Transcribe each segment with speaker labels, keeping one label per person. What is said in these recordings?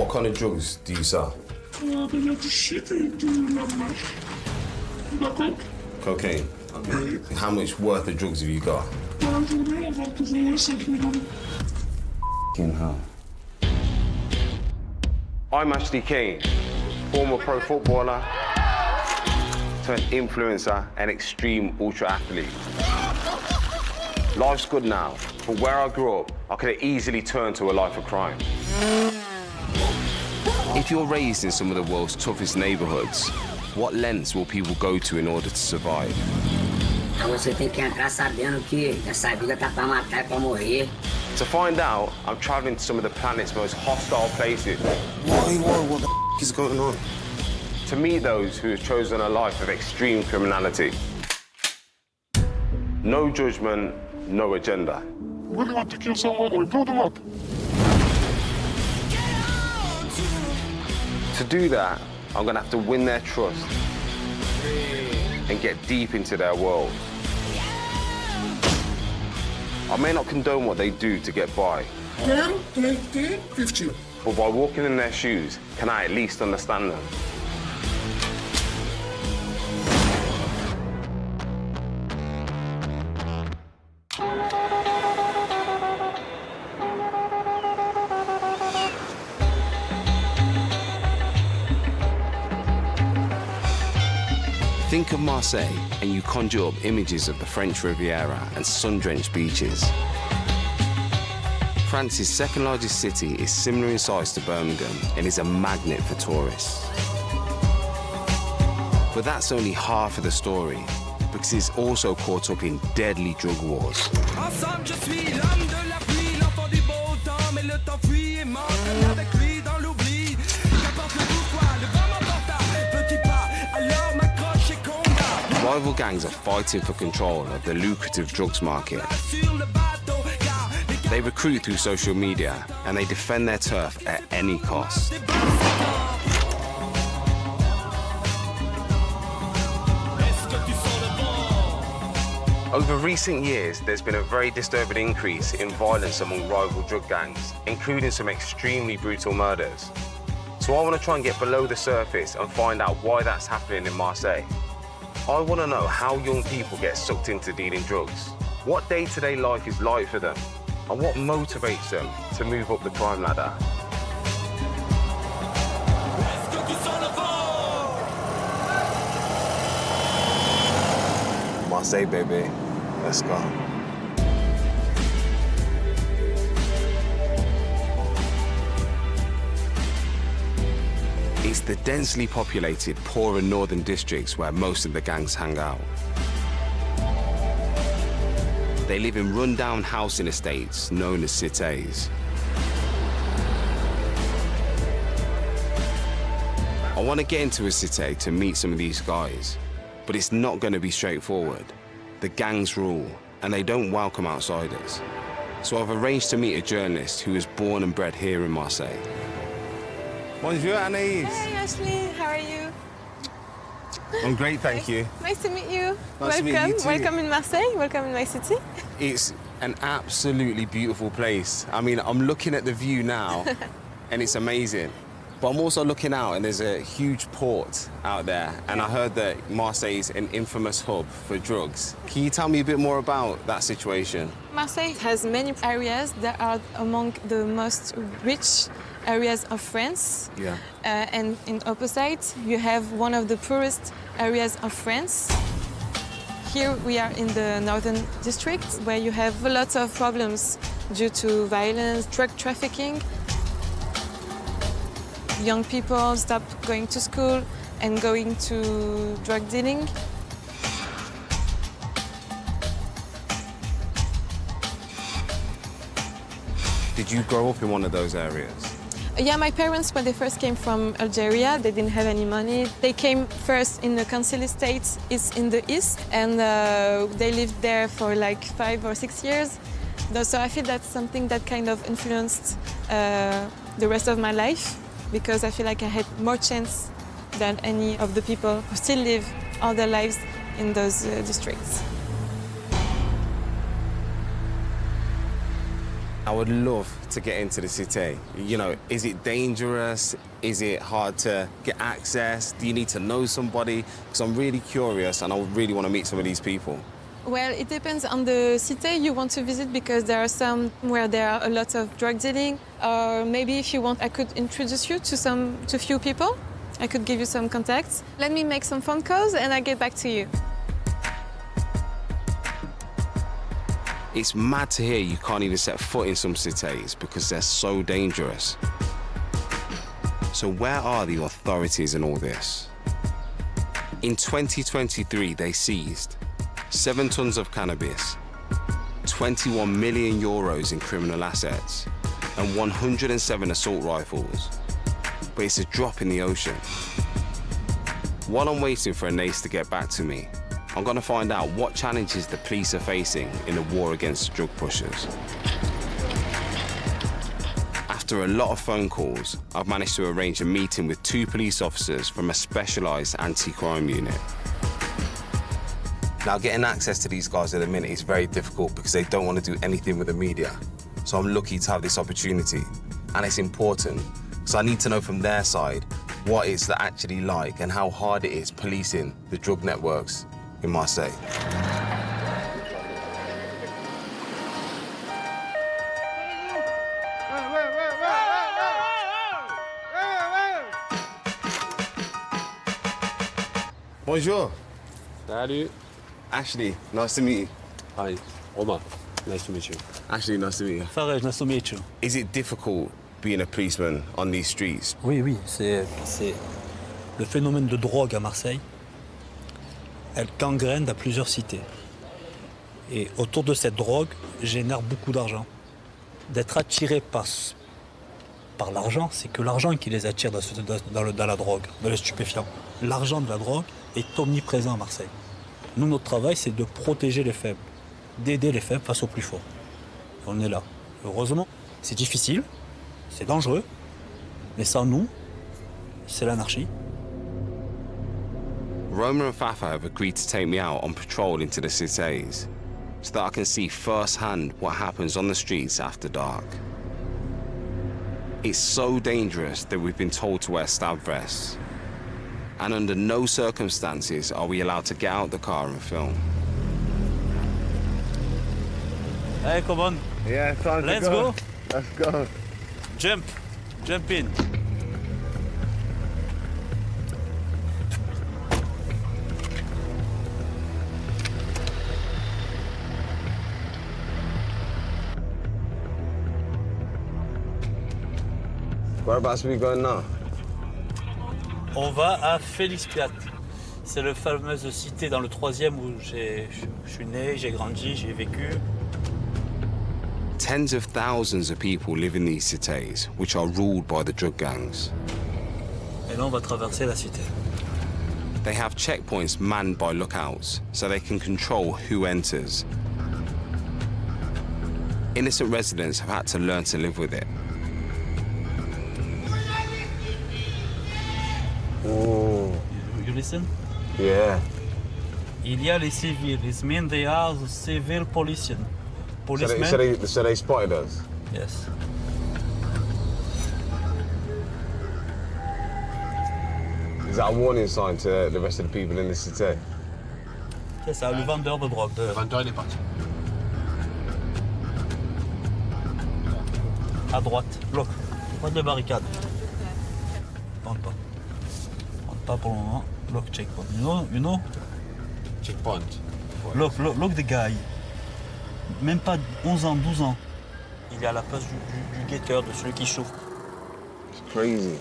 Speaker 1: What kind of drugs do you sell? Cocaine. Okay. How much worth of drugs have you got? F***ing hell.
Speaker 2: I'm actually Cain, former pro footballer, turned influencer and extreme ultra athlete. Life's good now, but where I grew up, I could have easily turned to a life of crime. If you're raised in some of the world's toughest neighborhoods, what lengths will people go to in order to survive?
Speaker 3: Você tem que entrar sabendo que essa vida tá pra matar e pra morrer.
Speaker 2: To find out, I'm traveling to some of the planet's most hostile places.
Speaker 1: What the f is going on?
Speaker 2: To meet those who have chosen a life of extreme criminality. No judgment, no agenda.
Speaker 4: When you want to kill someone, we build them up.
Speaker 2: To do that, I'm gonna have to win their trust and get deep into their world. I may not condone what they do to get by,
Speaker 4: 10, 20, 50.
Speaker 2: but by walking in their shoes, can I at least understand them? Think of Marseille and you conjure up images of the French Riviera and sun-drenched beaches. France's second largest city is similar in size to Birmingham and is a magnet for tourists. But that's only half of the story, because it's also caught up in deadly drug wars. Rival gangs are fighting for control of the lucrative drugs market. They recruit through social media and they defend their turf at any cost. Over recent years, there's been a very disturbing increase in violence among rival drug gangs, including some extremely brutal murders. So I want to try and get below the surface and find out why that's happening in Marseille. I want to know how young people get sucked into dealing drugs, what day-to-day life is like for them, and what motivates them to move up the crime ladder.
Speaker 1: Marseille, baby. Let's go.
Speaker 2: It's the densely populated, poorer northern districts where most of the gangs hang out. They live in run-down housing estates known as cités. I want to get into a cité to meet some of these guys, but it's not going to be straightforward. The gangs rule, and they don't welcome outsiders. So I've arranged to meet a journalist who was born and bred here in Marseille. Bonjour, Anaïs.
Speaker 5: Hey, Ashley. How are you?
Speaker 2: I'm great, thank you.
Speaker 5: Nice to meet you.
Speaker 2: Nice to meet
Speaker 5: Welcome.
Speaker 2: you too.
Speaker 5: Welcome in Marseille. Welcome in my city.
Speaker 2: It's an absolutely beautiful place. I mean, I'm looking at the view now, and it's amazing. But I'm also looking out, and there's a huge port out there, and I heard that Marseille is an infamous hub for drugs. Can you tell me a bit more about that situation?
Speaker 5: Marseille has many areas that are among the most rich areas of France.
Speaker 2: Yeah.
Speaker 5: And in opposite, you have one of the poorest areas of France. Here we are in the northern district, where you have a lot of problems due to violence, drug trafficking. Young people stop going to school and going to drug dealing.
Speaker 2: Did you grow up in one of those areas?
Speaker 5: Yeah, my parents, when they first came from Algeria, they didn't have any money. They came first in the Council Estates, it's in the east, and they lived there for like 5 or 6 years. So I feel that's something that kind of influenced the rest of my life, because I feel like I had more chance than any of the people who still live all their lives in those districts.
Speaker 2: I would love to get into the city. You know, is it dangerous? Is it hard to get access? Do you need to know somebody? Because I'm really curious and I really want to meet some of these people.
Speaker 5: Well, it depends on the city you want to visit because there are some where there are a lot of drug dealing. Or maybe if you want, I could introduce you to few people. I could give you some contacts. Let me make some phone calls and I get back to you.
Speaker 2: It's mad to hear you can't even set foot in some cities because they're so dangerous. So where are the authorities in all this? In 2023, they seized 7 tons of cannabis, 21 million euros in criminal assets, and 107 assault rifles. But it's a drop in the ocean. While I'm waiting for Anais to get back to me, I'm going to find out what challenges the police are facing in the war against drug pushers. After a lot of phone calls, I've managed to arrange a meeting with 2 police officers from a specialised anti-crime unit. Now, getting access to these guys at the minute is very difficult because they don't want to do anything with the media. So I'm lucky to have this opportunity. And it's important, because I need to know from their side what it's actually like and how hard it is policing the drug networks in Marseille.
Speaker 1: Bonjour.
Speaker 6: Salut.
Speaker 1: Ashley, nice to meet you.
Speaker 6: Hi, Omar. Nice to meet you.
Speaker 1: Ashley, nice to meet you.
Speaker 7: Farej, nice to meet you.
Speaker 1: Is it difficult being a policeman on these streets?
Speaker 7: Oui, c'est le phénomène de drogue à Marseille. Elle gangrène dans plusieurs cités. Et autour de cette drogue, génère beaucoup d'argent. D'être attiré par l'argent, c'est que l'argent qui les attire dans la drogue, dans les stupéfiants. L'argent de la drogue est omniprésent à Marseille. Nous, notre travail, c'est de protéger les faibles, d'aider les faibles face aux plus forts. On est là. Heureusement, c'est difficile, c'est dangereux, mais sans nous, c'est l'anarchie.
Speaker 2: Roma and Fafa have agreed to take me out on patrol into the cities so that I can see firsthand what happens on the streets after dark. It's so dangerous that we've been told to wear stab vests. And under no circumstances are we allowed to get out the car and film.
Speaker 7: Hey, come on.
Speaker 1: Yeah, time
Speaker 7: Let's go.
Speaker 1: Let's go.
Speaker 7: Jump in.
Speaker 1: Whereabouts are we going now?
Speaker 7: On va à Félix-Piat. C'est la fameuse cité dans le 3e où je suis né, j'ai grandi, j'ai vécu.
Speaker 2: Tens of thousands of people live in these cities, which are ruled by the drug gangs.
Speaker 7: Et là, on va traverser la cité.
Speaker 2: They have checkpoints manned by lookouts, so they can control who enters. Innocent residents have had to learn to live with it.
Speaker 1: Oh.
Speaker 7: You listen?
Speaker 1: Yeah.
Speaker 7: Il y a les civils. It means they are civil policemen. Policemen?
Speaker 1: So they spotted us?
Speaker 7: Yes.
Speaker 1: Is that a warning sign to the rest of the people in the city?
Speaker 7: C'est ça, le vendeur de drogue.
Speaker 6: Le vendeur, il est parti.
Speaker 7: À droite. Bloc. Pas de barricade. Rentre pas. Rentre pas pour le moment. Look checkpoint. You know?
Speaker 6: Checkpoint.
Speaker 7: Look the guy. Même pas 11 ans, 12 ans. Il est à la place du guetteur, de celui qui chauffe.
Speaker 1: It's crazy.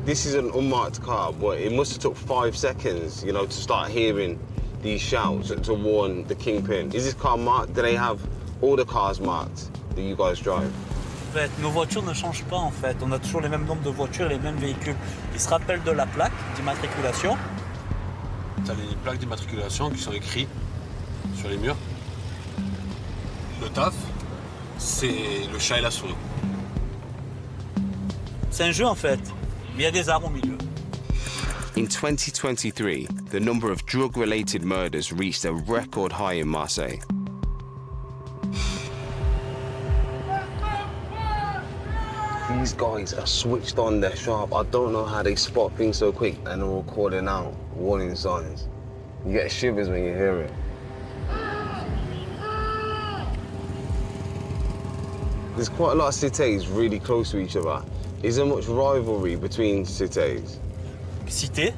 Speaker 1: This is an unmarked car, but it must have took 5 seconds, you know, to start hearing these shouts to warn the kingpin. Is this car marked? Do they have all the cars marked that you guys drive?
Speaker 7: En fait, nos voitures ne changent pas en fait. On a toujours les mêmes nombres de voitures et les mêmes véhicules. Ils se rappellent de la plaque d'immatriculation.
Speaker 6: Tu as les plaques d'immatriculation qui sont écrites sur les murs. Le taf, c'est le chat et la souris.
Speaker 7: C'est un jeu en fait. Mais il y a des armes au milieu.
Speaker 2: In 2023, the number of drug-related murders reached a record high in Marseille.
Speaker 1: These guys are switched on, they're sharp. I don't know how they spot things so quick and are calling out warning signs. You get shivers when you hear it. There's quite a lot of cités really close to each other. Is there much rivalry between cités?
Speaker 7: Cités,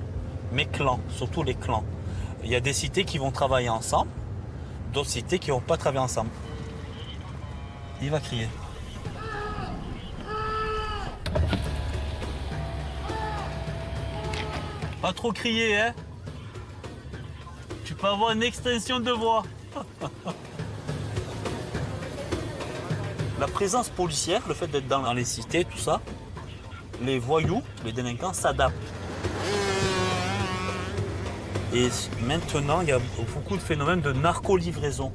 Speaker 7: mais clans, surtout les clans. Il y a des cités qui vont travailler ensemble, d'autres cités qui ne vont pas travailler ensemble. Il va crier. Pas trop crier, hein? Tu peux avoir une extension de voix. La présence policière, le fait d'être dans les cités, tout ça, les voyous, les délinquants s'adaptent. Et maintenant, il y a beaucoup de phénomènes de narco-livraison.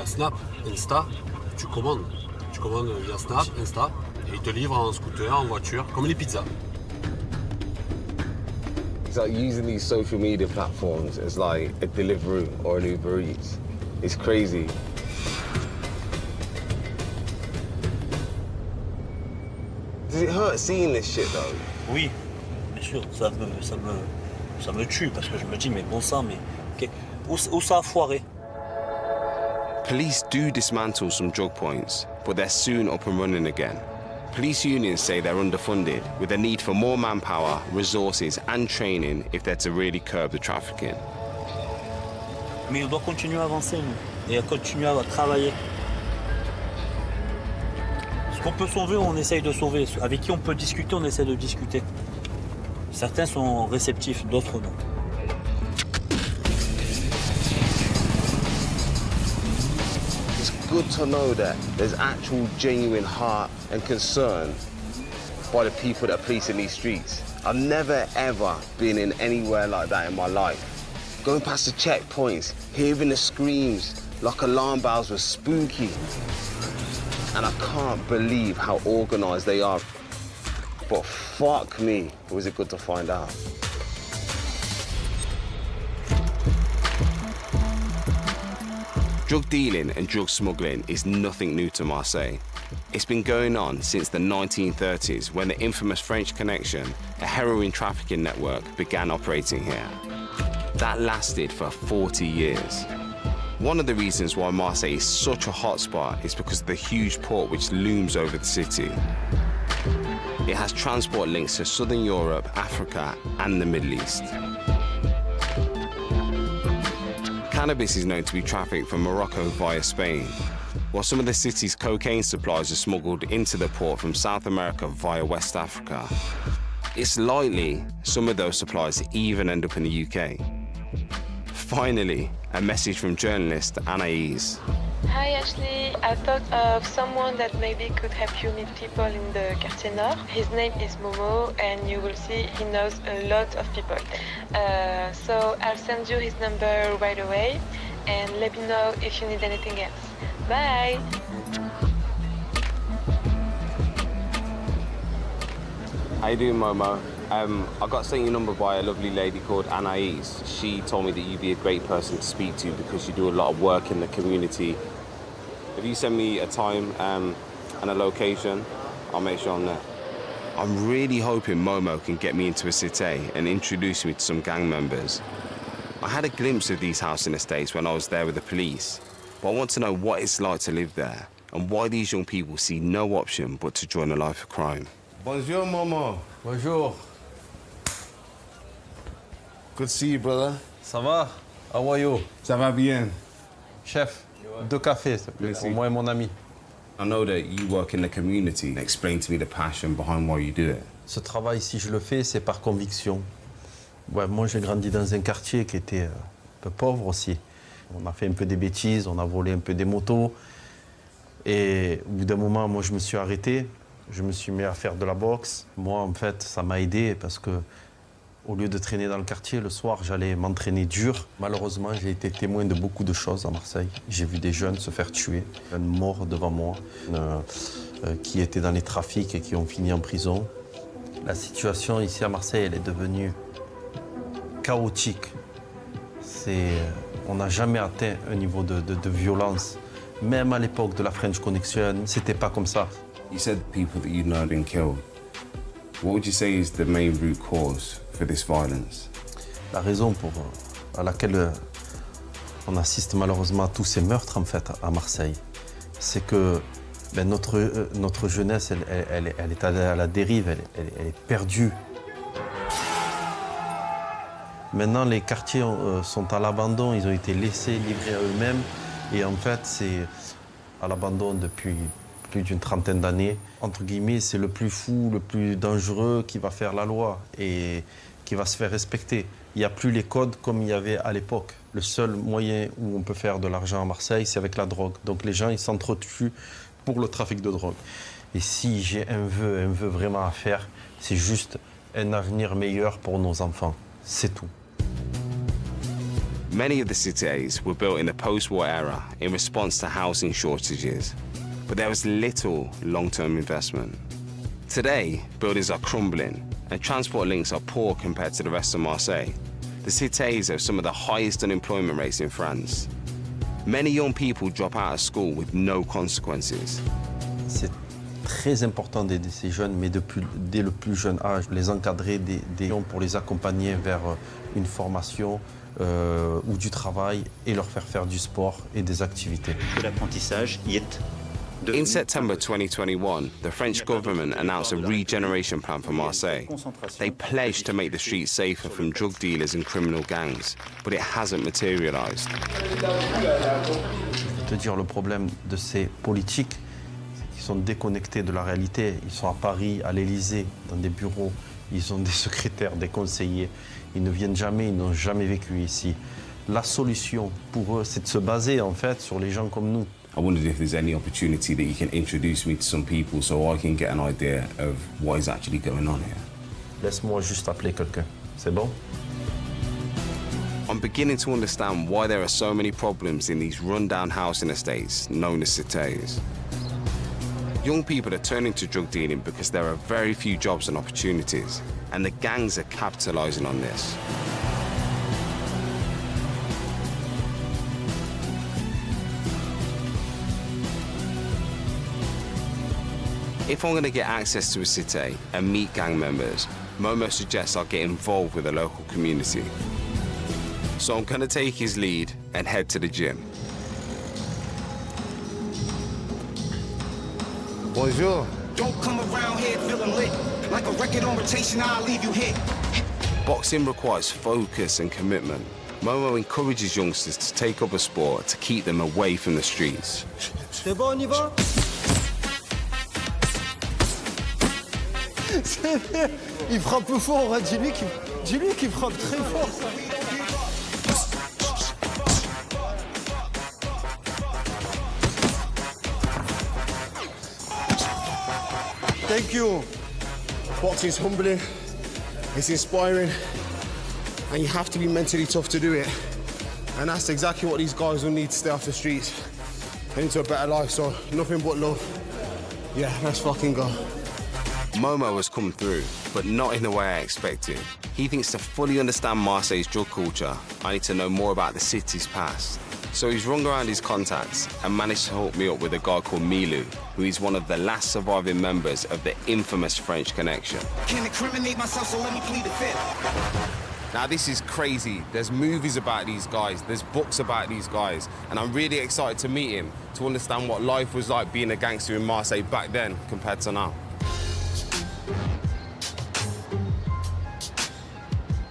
Speaker 6: Snap, Insta, tu commandes. Tu commandes via Snap, Insta, et ils te livrent en scooter, en voiture, comme les pizzas.
Speaker 1: It's like using these social media platforms as like a Deliveroo or an Uber Eats. It's crazy. Does it hurt seeing this shit though?
Speaker 7: Oui, bien sûr, ça me tue parce que je me dis, mais bon sang, mais où ça a foiré?
Speaker 2: Police do dismantle some drug points, but they're soon up and running again. Police unions say they're underfunded, with a need for more manpower, resources and training if they're to really curb the trafficking.
Speaker 7: Mais on doit continuer à avancer, nous, et à continuer à travailler. Ce qu'on peut sauver, on essaye de sauver. Avec qui on peut discuter, on essaie de discuter. Certains sont réceptifs, d'autres non.
Speaker 1: It's good to know that there's actual genuine heart and concern by the people that are policing these streets. I've never ever been in anywhere like that in my life. Going past the checkpoints, hearing the screams like alarm bells was spooky. And I can't believe how organised they are. But fuck me, was it good to find out.
Speaker 2: Drug dealing and drug smuggling is nothing new to Marseille. It's been going on since the 1930s when the infamous French Connection, a heroin trafficking network, began operating here. That lasted for 40 years. One of the reasons why Marseille is such a hotspot is because of the huge port which looms over the city. It has transport links to Southern Europe, Africa, and the Middle East. Cannabis is known to be trafficked from Morocco via Spain, while some of the city's cocaine supplies are smuggled into the port from South America via West Africa. It's likely some of those supplies even end up in the UK. Finally, a message from journalist Anaïs.
Speaker 5: Hi Ashley, I thought of someone that maybe could help you meet people in the Quartier Nord. His name is Momo and you will see he knows a lot of people. So I'll send you his number right away and let me know if you need anything else. Bye!
Speaker 1: How you doing, Momo? I got sent your number by a lovely lady called Anaïs. She told me that you'd be a great person to speak to because you do a lot of work in the community. If you send me a time and a location, I'll make sure I'm there.
Speaker 2: I'm really hoping Momo can get me into a cité and introduce me to some gang members. I had a glimpse of these housing estates when I was there with the police, but I want to know what it's like to live there and why these young people see no option but to join a life of crime.
Speaker 1: Bonjour, Momo.
Speaker 8: Bonjour.
Speaker 1: Good to see you, brother.
Speaker 8: Ça va? How are you?
Speaker 1: Ça va bien.
Speaker 8: Chef, 2 cafés, s'il te plaît, pour moi et mon ami.
Speaker 1: I know that you work in the community. Explain to me the passion behind why you do it.
Speaker 8: Ce travail, si je le fais, c'est par conviction. Ouais, moi, j'ai grandi dans un quartier qui était un peu pauvre aussi. On a fait un peu des bêtises, on a volé un peu des motos. Et au bout d'un moment, moi, je me suis arrêté. Je me suis mis à faire de la boxe. Moi, en fait, ça m'a aidé parce que au lieu de traîner dans le quartier, le soir, j'allais m'entraîner dur. Malheureusement, j'ai été témoin de beaucoup de choses à Marseille. J'ai vu des jeunes se faire tuer, un mort devant moi, qui étaient dans les trafics et qui ont fini en prison. La situation ici à Marseille, elle est devenue chaotique. On n'a jamais atteint un niveau de violence. Même à l'époque de la French Connection, c'était pas comme ça.
Speaker 2: You said people that you know and killed. What would you say is the main root cause for this violence?
Speaker 8: La raison à laquelle on assiste malheureusement à tous ces meurtres en fait à Marseille, c'est que notre jeunesse, elle est à la dérive, elle est perdue. Maintenant, les quartiers sont à l'abandon, ils ont été laissés livrés à eux-mêmes. Et en fait, c'est à l'abandon depuis plus d'une trentaine d'années. Entre guillemets, c'est le plus fou, le plus dangereux qui va faire la loi et qui va se faire respecter. Il n'y a plus les codes comme il y avait à l'époque. Le seul moyen où on peut faire de l'argent à Marseille, c'est avec la drogue. Donc les gens, ils s'entretuent pour le trafic de drogue. Et si j'ai un vœu vraiment à faire, c'est juste un avenir meilleur pour nos enfants. C'est tout.
Speaker 2: Many of the cités were built in the post-war era in response to housing shortages, but there was little long-term investment. Today, buildings are crumbling and transport links are poor compared to the rest of Marseille. The cités have some of the highest unemployment rates in France. Many young people drop out of school with no consequences.
Speaker 8: C'est très important d'aider ces jeunes, mais dès le plus jeune âge, les encadrer pour les accompagner vers une formation ou du travail et leur faire du sport et des activités.
Speaker 9: L'apprentissage y est.
Speaker 2: In September 2021, the French government announced a regeneration plan for Marseille. They pledged to make the streets safer from drug dealers and criminal gangs, but it hasn't materialized.
Speaker 8: Je vais te dire, le problème de ces politiques, c'est qu'ils sont déconnectés de la réalité. Ils sont à Paris, à l'Élysée, dans des bureaux. Ils ont des secrétaires, des conseillers. Ils ne viennent jamais, ils n'ont jamais vécu ici. La solution pour eux, c'est de se baser en fait sur les gens comme nous.
Speaker 2: I wondered if there's any opportunity that you can introduce me to some people so I can get an idea of what is actually going on here.
Speaker 8: Laisse-moi juste appeler quelqu'un. C'est bon?
Speaker 2: I'm beginning to understand why there are so many problems in these run-down housing estates known as cités. Young people are turning to drug dealing because there are very few jobs and opportunities, and the gangs are capitalizing on this. If I'm going to get access to a cité and meet gang members, Momo suggests I get involved with the local community. So I'm going to take his lead and head to the gym.
Speaker 1: Bonjour.
Speaker 10: Don't come around here feeling lit. Like a record on rotation, I'll leave you hit.
Speaker 2: Boxing requires focus and commitment. Momo encourages youngsters to take up a sport to keep them away from the streets.
Speaker 11: C'est bon, on y va? Il frappe fort, hein. Dis-lui qu'il frappe très fort.
Speaker 12: Thank you. Boxing's humbling, it's inspiring, and you have to be mentally tough to do it. And that's exactly what these guys will need to stay off the streets and into a better life, so nothing but love. Yeah, let's fucking go.
Speaker 2: Momo has come through, but not in the way I expected. He thinks to fully understand Marseille's drug culture, I need to know more about the city's past. So he's rung around his contacts and managed to hook me up with a guy called Milou, who is one of the last surviving members of the infamous French Connection.
Speaker 10: Can't incriminate myself, so let me plead the fifth.
Speaker 1: Now this is crazy. There's movies about these guys, there's books about these guys, and I'm really excited to meet him, to understand what life was like being a gangster in Marseille back then compared to now.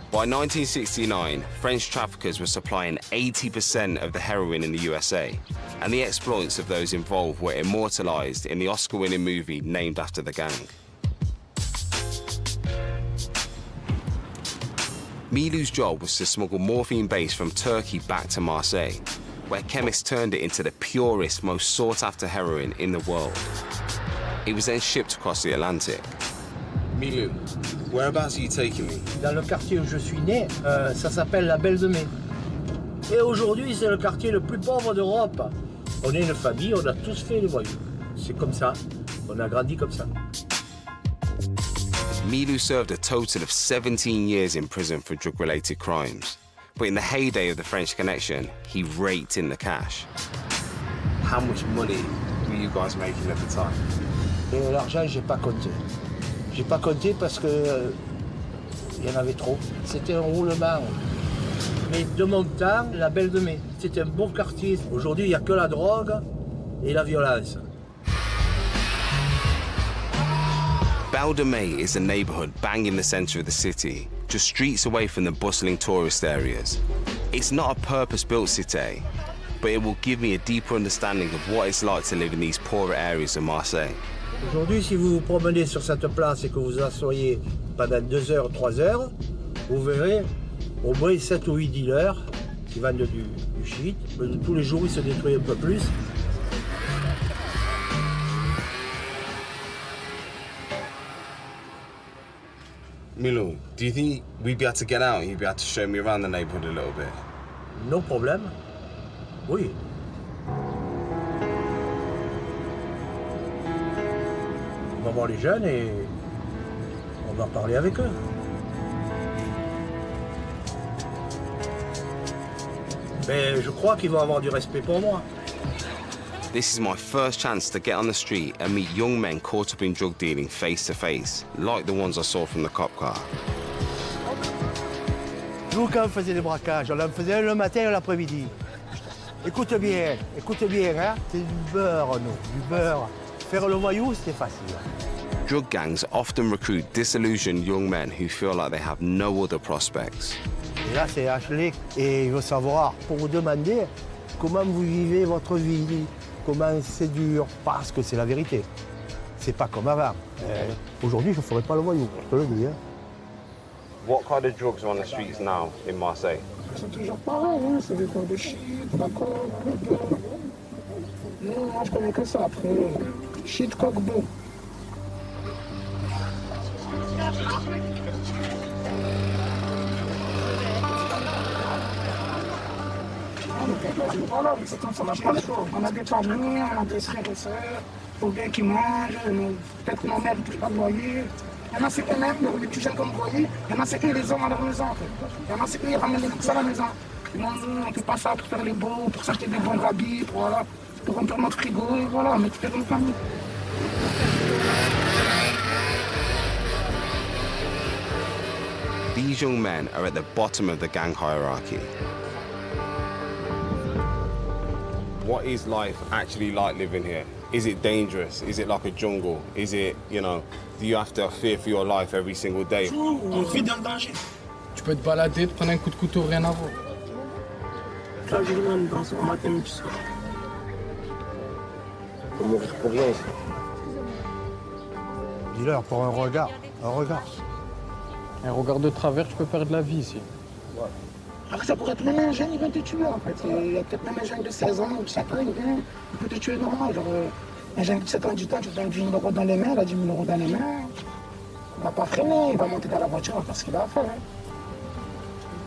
Speaker 1: By 1969, French traffickers were supplying 80% of the heroin in the USA, and the exploits of those involved were immortalized in the Oscar-winning movie named after the gang. Milou's job was to smuggle morphine base from Turkey back to Marseille, where chemists turned it into the purest, most sought-after heroin in the world. It was then shipped across the Atlantic.
Speaker 6: Milou, whereabouts are you taking me?
Speaker 11: Dans le quartier où je suis né, ça s'appelle la Belle de Mai. Et aujourd'hui, c'est le quartier le plus pauvre d'Europe. On est une famille, on a tous fait les voyous. C'est comme ça, on a grandi comme ça.
Speaker 2: Milou served a total of 17 years in prison for drug-related crimes. But in the heyday of the French Connection, he raked in the cash.
Speaker 1: How much money were you guys making at the time?
Speaker 11: Et l'argent, j'ai pas compté. J'ai pas compté parce que il y en avait trop. C'était un roulement. Mais de mon temps, la Belle de Mai, c'était un beau quartier. Aujourd'hui, il n'y a que la drogue et la violence.
Speaker 2: Belle de Mai is a neighborhood bang in the center of the city, just streets away from the bustling tourist areas. It's not a purpose-built city, but it will give me a deeper understanding of what it's like to live in these poorer areas of Marseille.
Speaker 11: Aujourd'hui, si vous vous promenez sur cette place et que vous asseyez pendant 2 heures, 3 heures, vous verrez au moins 7 ou 8 dealers qui vendent du shit. Tous les jours, ils se détruisent un peu plus.
Speaker 1: Milou, do you think we'd be able to get out and you'd be able to show me around the neighborhood a little bit?
Speaker 11: No problème. Oui. On va voir les jeunes et on va parler avec eux. Mais je crois qu'ils vont avoir du respect pour moi.
Speaker 2: This is my first chance to get on the street and meet young men caught up in drug dealing face to face, like the ones I saw from the cop car.
Speaker 11: Nous, quand on faisait des braquages, on en faisait un le matin et l'après-midi. Écoute bien, hein. C'est du beurre, nous, du beurre. Faire le voyou, c'est facile.
Speaker 2: Drug gangs often recruit disillusioned young men who feel like they have no other prospects.
Speaker 11: Et là, c'est Ashley. Et il veut savoir, pour vous demander comment vous vivez votre vie, comment c'est dur, parce que c'est la vérité. C'est pas comme avant. Aujourd'hui, je ne ferai pas le voyou, je te le dis. Hein.
Speaker 1: What kind of drugs are on the streets now in Marseille?
Speaker 4: C'est toujours pareil, hein. C'est des corps de shit, Narco, coke. Non, moi je connais que ça après. Shit, coke, beau. Voilà, c'est comme ça, on n'a pas le choix. On a des familles, on a des frères et sœurs, faut bien qu'ils mangent, peut-être que ma mère ne peut pas loyer. Il y en a c'est eux-mêmes, les plus jeunes comme voyer, il y en a c'est eux les hommes à leur maison. Il y en a c'est eux qui ramènent les courses à la maison. Non, on ne fait pas ça pour faire les beaux, pour s'acheter des bons habits, pour remplir notre frigo, et voilà, mais tu fais une famille.
Speaker 2: These young men are at the bottom of the gang hierarchy.
Speaker 1: What is life actually like living here? Is it dangerous? Is it like a jungle? Is it, you know, do you have to fear for your life every single day?
Speaker 4: On vit dans le danger.
Speaker 13: Tu peux te balader, te prendre un coup de couteau, rien à voir.
Speaker 4: La journée, dans son matin, tu soir.
Speaker 1: Faut mourir pour rien ici.
Speaker 11: Dis-leur pour un regard, un regard.
Speaker 13: Un regard de travers, tu peux perdre la vie ici.
Speaker 4: Ouais. Alors ça pourrait être même un jeune, il va te tuer en fait. Il y a peut-être même un jeune de 16 ans ou de 7 ans, il peut te tuer normal. Genre, un jeune de 7 ans, 18 ans, tu lui donnes 10 000 € dans les mains, il a 10 000 € dans les mains. Il va pas freiner, il va monter dans la voiture, il va faire ce qu'il va faire. Hein.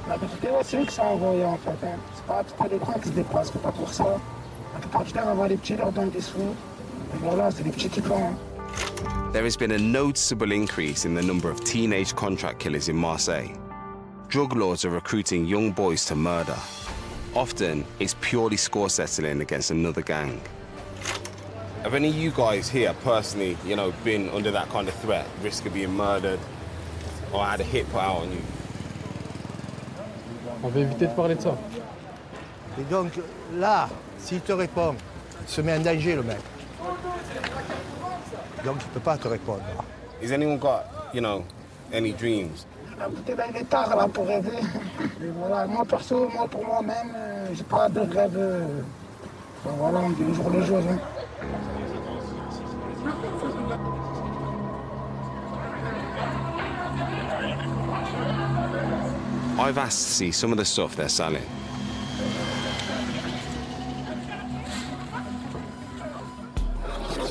Speaker 4: La vérité, c'est eux qui sont envoyés en fait. Hein. C'est pas tout les grands qui se déplacent, c'est pas pour ça. La plupart du temps, on va les petits, leur donner des sous. Et voilà, c'est les petits qui font. Hein.
Speaker 2: There has been a noticeable increase in the number of teenage contract killers in Marseille. Drug lords are recruiting young boys to murder. Often, it's purely score settling against another gang.
Speaker 1: Have any of you guys here personally, you know, been under that kind of threat, risk of being murdered, or had a hit put out on you?
Speaker 13: On va éviter de parler de ça.
Speaker 11: Et donc, là, s'il te répond, il se met en danger, le mec. Donc, il ne peut pas te répondre.
Speaker 1: Has anyone got, you know, any dreams?
Speaker 4: Peut-être il est tard là pour rêver. Et voilà, moi perso, moi pour moi-même, j'ai pas de rêve. Voilà, on dit jour le jour. Hein.
Speaker 2: I've asked to see some of the stuff they're selling.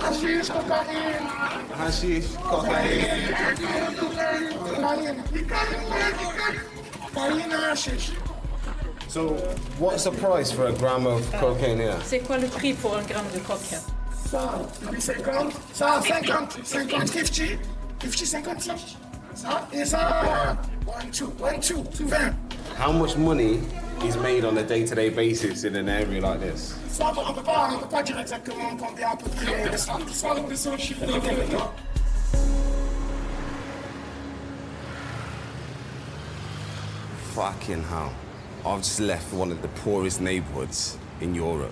Speaker 4: Hashish, cocaine.
Speaker 1: Hashish, cocaine. So, what's the price for a gram of cocaine here?
Speaker 14: C'est quoi le prix pour un gramme de cocaïne?
Speaker 4: Ça, 50, ça, 50, 50, 50, 50, 50.
Speaker 1: How much money is made on a day-to-day basis in an area like this? Fucking hell. I've just left one of the poorest neighborhoods in Europe.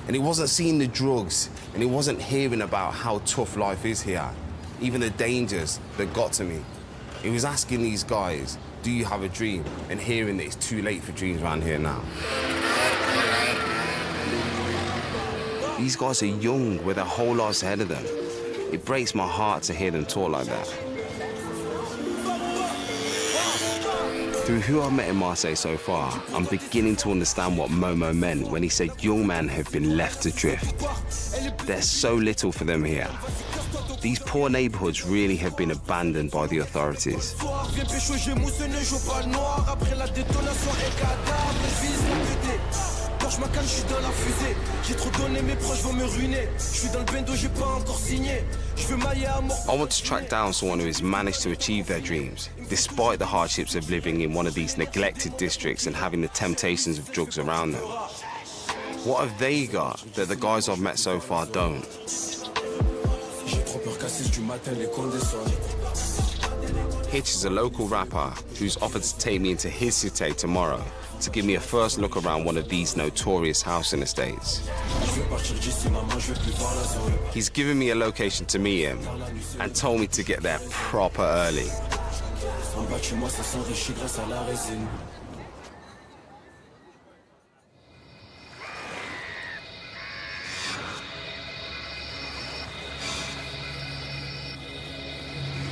Speaker 1: And it wasn't seeing the drugs, and it wasn't hearing about how tough life is here, even the dangers that got to me. It was asking these guys, do you have a dream? And hearing that it's too late for dreams around here now. These guys are young with their whole lives ahead of them. It breaks my heart to hear them talk like that. Through who I've met in Marseille so far, I'm beginning to understand what Momo meant when he said young men have been left adrift. There's so little for them here. These poor neighborhoods really have been abandoned by the authorities. I want to track down someone who has managed to achieve their dreams, despite the hardships of living in one of these neglected districts and having the temptations of drugs around them. What have they got that the guys I've met so far don't? Hitch is a local rapper who's offered to take me into his cité tomorrow to give me a first look around one of these notorious housing estates. He's given me a location to meet him and told me to get there proper early.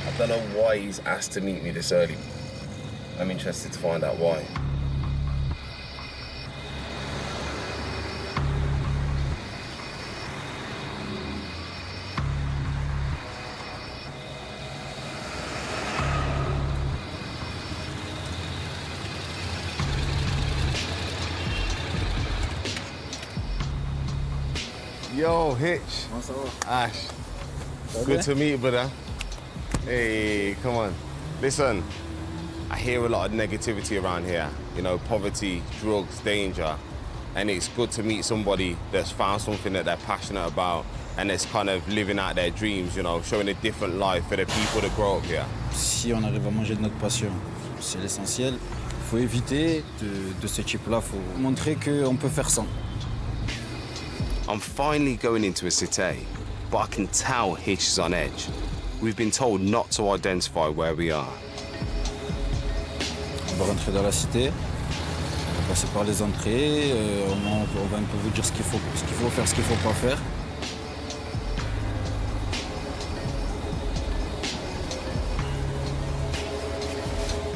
Speaker 1: I don't know why he's asked to meet me this early. I'm interested to find out why. Yo, Hitch. Ash. Good to meet you, brother. Hey, come on. Listen, I hear a lot of negativity around here. You know, poverty, drugs, danger. And it's good to meet somebody that's found something that they're passionate about and that's kind of living out their dreams, you know, showing a different life for the people that grow up here.
Speaker 15: Si on arrive à manger de notre passion, c'est l'essentiel. Il faut éviter de ce type-là, il faut montrer qu'on peut faire sans.
Speaker 2: I'm finally going into a cité, but I can tell Hitch is on edge. We've been told not to identify where we are.
Speaker 15: On va rentrer dans la cité, on va passer par les entrées, on va un peu vous dire ce qu'il faut faire, ce qu'il faut pas faire.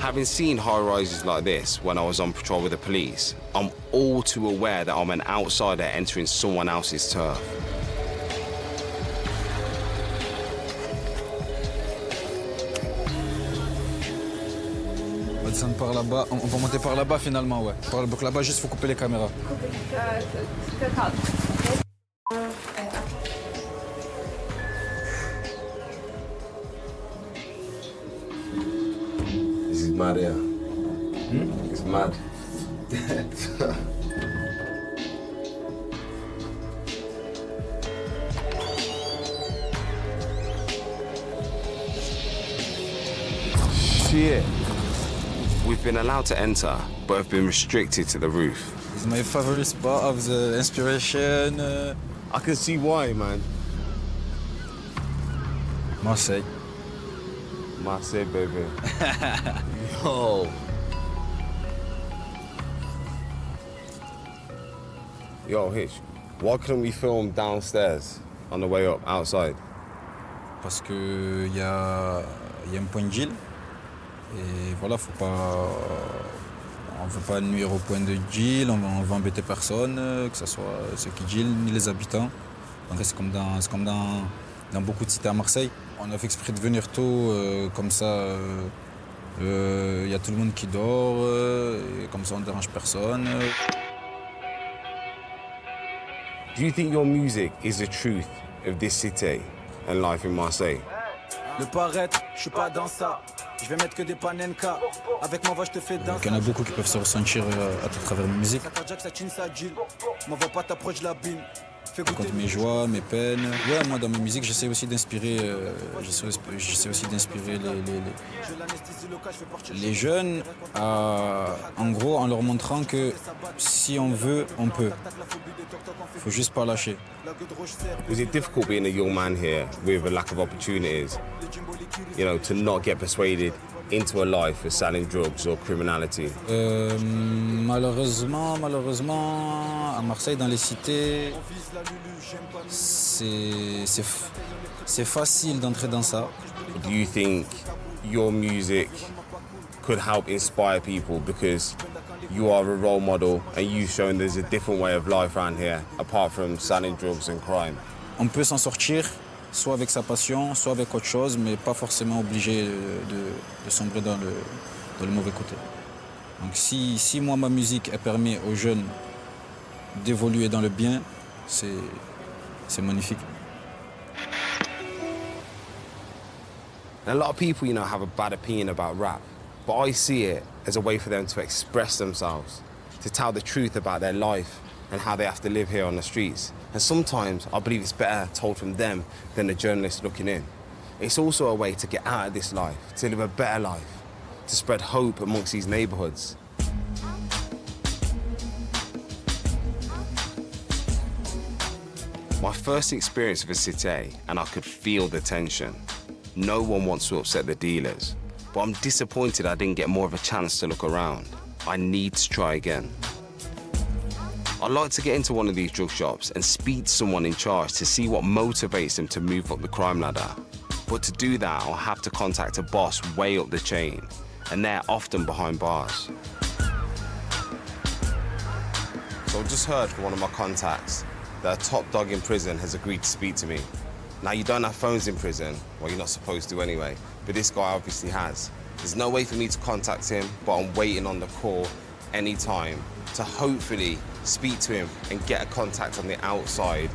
Speaker 2: Having seen high-rises like this when I was on patrol with the police, I'm all too aware that I'm an outsider entering someone else's turf.
Speaker 15: On va descendre par là-bas, on va monter par là-bas finalement, ouais. Donc là-bas, juste faut couper les caméras.
Speaker 1: This is mad here. It's mad.
Speaker 2: Shit. We've been allowed to enter, but have been restricted to the roof.
Speaker 15: It's my favorite spot of the inspiration.
Speaker 1: I can see why, man.
Speaker 15: Marseille.
Speaker 1: Marseille, baby. Yo. Yo, Hitch, why couldn't we film downstairs on the way up, outside?
Speaker 15: Parce que y a un point de deal. Et voilà, on veut pas nuire au point de deal, on veut embêter personne, que ce soit ceux qui deal ni les habitants. Donc c'est comme dans beaucoup de cités à Marseille. On a fait exprès de venir tôt, comme ça, y a tout le monde qui dort, et comme ça on ne dérange personne.
Speaker 1: Do you think your music is the truth of this city and life in Marseille?
Speaker 16: Le paraître, je suis pas dans ça. Je vais mettre que des panenka. Avec ma voix, je te fais danser.
Speaker 15: Il y en a beaucoup qui peuvent se ressentir à travers ma musique. Raconte mes joies, mes peines. Ouais, moi dans mes musiques, j'essaie aussi d'inspirer, les jeunes, en gros, en leur montrant que si on veut, on peut. Il faut juste pas lâcher.
Speaker 1: Was it difficult being a young man here with a lack of opportunities, you know, to not get persuaded into a life of selling drugs or criminality?
Speaker 15: Malheureusement, à Marseille, dans les cités, c'est facile d'entrer dans ça.
Speaker 1: Do you think your music could help inspire people because you are a role model and you've shown there's a different way of life around here apart from selling drugs and crime?
Speaker 15: On peut s'en sortir, soit avec sa passion, soit avec autre chose, mais pas forcément obligé de sombrer dans le mauvais côté. Donc si moi, ma musique, elle permet aux jeunes d'évoluer dans le bien, c'est magnifique.
Speaker 1: And a lot of people, you know, have a bad opinion about rap, but I see it as a way for them to express themselves, to tell the truth about their life and how they have to live here on the streets. And sometimes I believe it's better told from them than the journalist looking in. It's also a way to get out of this life, to live a better life, to spread hope amongst these neighborhoods. My first experience of a cité, and I could feel the tension. No one wants to upset the dealers, but I'm disappointed I didn't get more of a chance to look around. I need to try again. I'd like to get into one of these drug shops and speak to someone in charge to see what motivates them to move up the crime ladder. But to do that, I'll have to contact a boss way up the chain, and they're often behind bars. So I just heard from one of my contacts that a top dog in prison has agreed to speak to me. Now, you don't have phones in prison, well, you're not supposed to anyway, but this guy obviously has. There's no way for me to contact him, but I'm waiting on the call anytime to hopefully speak to him and get a contact on the outside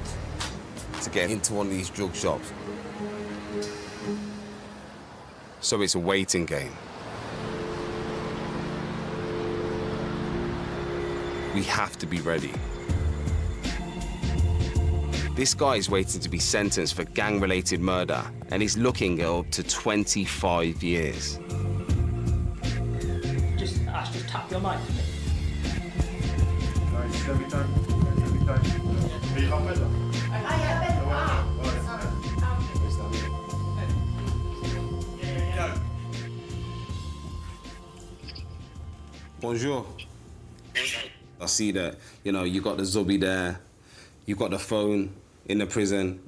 Speaker 1: to get into one of these drug shops. So it's a waiting game. We have to be ready. This guy is waiting to be sentenced for gang-related murder, and he's looking at up to 25 years.
Speaker 17: Just tap your mic.
Speaker 1: Bonjour. I see that, you know, you got the Zubby there, you got the phone in the prison.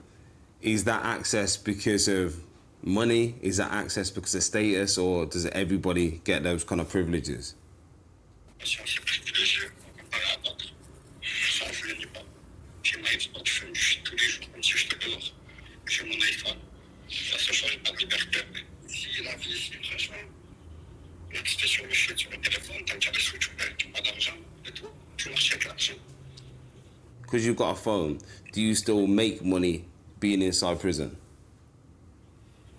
Speaker 1: Is that access because of money? Is that access because of status, or does everybody get those kind of privileges? Because you've got a phone, do you still make money being inside prison?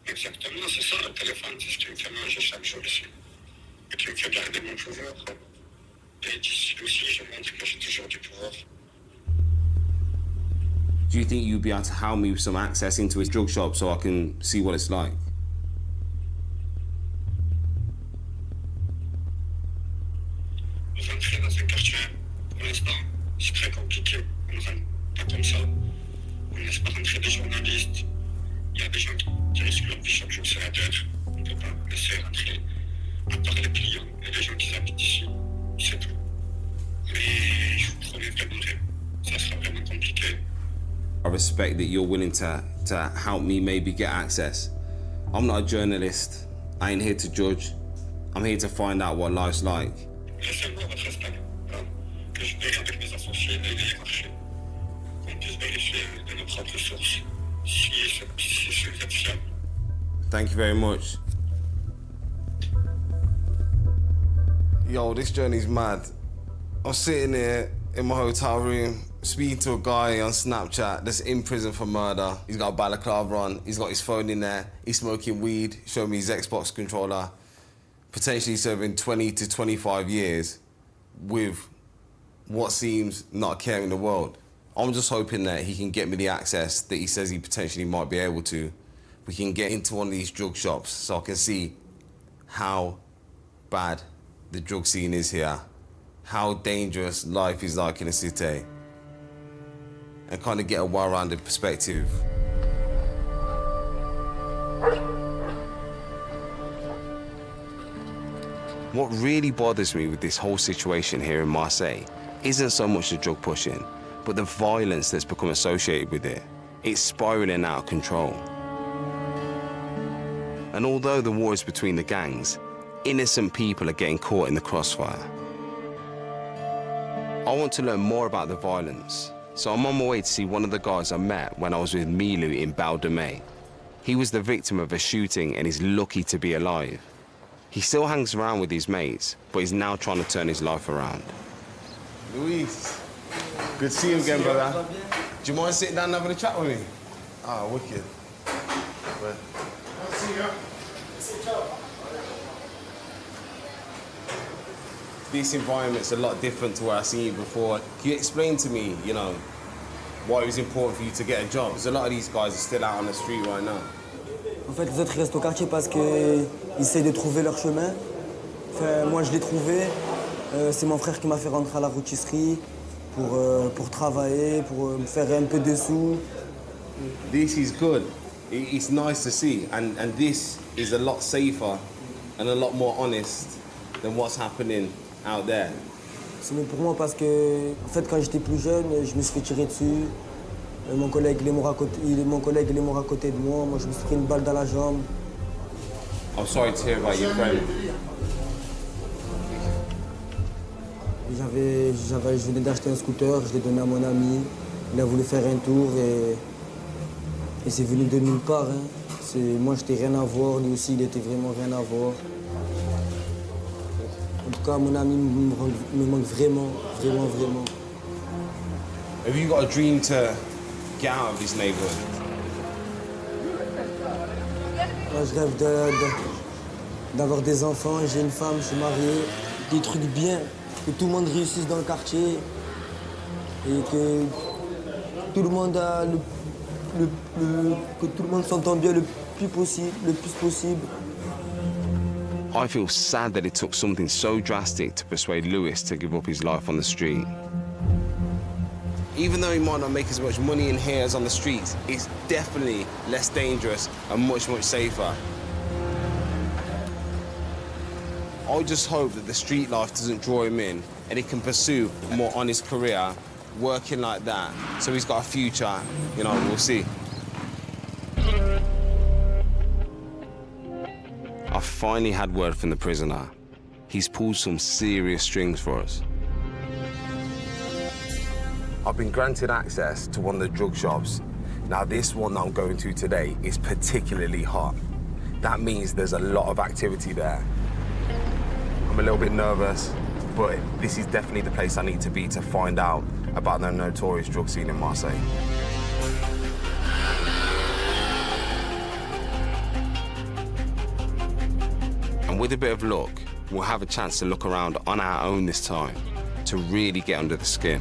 Speaker 18: Exactement, c'est ça, le téléphone, c'est ce qui me fait manger chaque jour ici. Et qui me fait garder mon pouvoir. Et d'ici aussi, je montre que j'ai toujours du pouvoir.
Speaker 1: Do you think you'd be able to help me with some access into his drug shop so I can see what it's like?
Speaker 18: Rentrer dans un quartier, pour l'instant, c'est très compliqué. On ne rentre pas comme ça. On ne laisse pas rentrer des journalistes. Il y a des gens qui risquent leur vie chaque jour sur la terre. On ne peut pas laisser rentrer, à part les clients et les gens qui habitent ici. C'est tout. Mais je vous promets vraiment, ça sera vraiment compliqué.
Speaker 1: I respect that you're willing to help me maybe get access. I'm not a journalist. I ain't here to judge. I'm here to find out what life's like.
Speaker 18: Laissez-moi votre respect, que je veille avec mes associés et les marchés, qu'on puisse vérifier de nos propres sources si c'est fiable.
Speaker 1: Thank you very much. Yo, this journey's mad. I'm sitting here in my hotel room speaking to a guy on Snapchat that's in prison for murder. He's got a balaclava on, he's got his phone in there, he's smoking weed, showing me his Xbox controller, potentially serving 20 to 25 years with what seems not a care in the world. I'm just hoping that he can get me the access that he says he potentially might be able to. We can get into one of these drug shops so I can see how bad the drug scene is here, how dangerous life is like in the city, and kind of get a well-rounded perspective.
Speaker 2: What really bothers me with this whole situation here in Marseille isn't so much the drug pushing, but the violence that's become associated with it. It's spiraling out of control. And although the war is between the gangs, innocent people are getting caught in the crossfire. I want to learn more about the violence, so I'm on my way to see one of the guys I met when I was with Milou in Bal de Mai. He was the victim of a shooting and is lucky to be alive. He still hangs around with his mates, but he's now trying to turn his life around.
Speaker 1: Luis, good to see you again, brother. Do you mind sitting down and having a chat with me? Ah, wicked. Well, this environment's a lot different to where I've seen you before. Can you explain to me, you know, why it was important for you to get a job? Because a lot of these guys are still out on the street right now.
Speaker 17: En fait, les autres restent au quartier parce qu'ils essayent de trouver leur chemin. Enfin, moi, je l'ai trouvé. C'est mon frère qui m'a fait rentrer à la rôtisserie pour travailler, pour me faire un peu de sous.
Speaker 1: This is good. It's nice to see. And this is a lot safer and a lot more honest than what's happening out there.
Speaker 17: C'est mieux pour moi parce que, en fait, quand j'étais plus jeune, je me suis fait tirer dessus. Mon collègue, il est mort à côté de moi. Moi, je me suis pris une balle dans la jambe.
Speaker 1: I'm sorry to hear about your friend.
Speaker 17: Je venais d'acheter un scooter, je l'ai donné à mon ami. Il a voulu faire un tour et c'est venu de nulle part. Hein. Moi, j'étais rien à voir, lui aussi, il était vraiment rien à voir. En tout cas, mon ami me manque vraiment, vraiment, vraiment.
Speaker 1: Have you got a dream to get out of this neighborhood?
Speaker 17: Moi, je rêve d'avoir des enfants, j'ai une femme, je suis marié, des trucs bien, que tout le monde réussisse dans le quartier et que tout le monde que tout le monde s'entende bien le plus possible.
Speaker 2: I feel sad that it took something so drastic to persuade Lewis to give up his life on the street.
Speaker 1: Even though he might not make as much money in here as on the streets, it's definitely less dangerous and much, much safer. I just hope that the street life doesn't draw him in and he can pursue a more honest career, working like that, so he's got a future, you know, we'll see.
Speaker 2: I finally had word from the prisoner. He's pulled some serious strings for us.
Speaker 1: I've been granted access to one of the drug shops. Now, this one that I'm going to today is particularly hot. That means there's a lot of activity there. I'm a little bit nervous, but this is definitely the place I need to be to find out about the notorious drug scene in Marseille.
Speaker 2: And with a bit of luck, we'll have a chance to look around on our own this time to really get under the skin.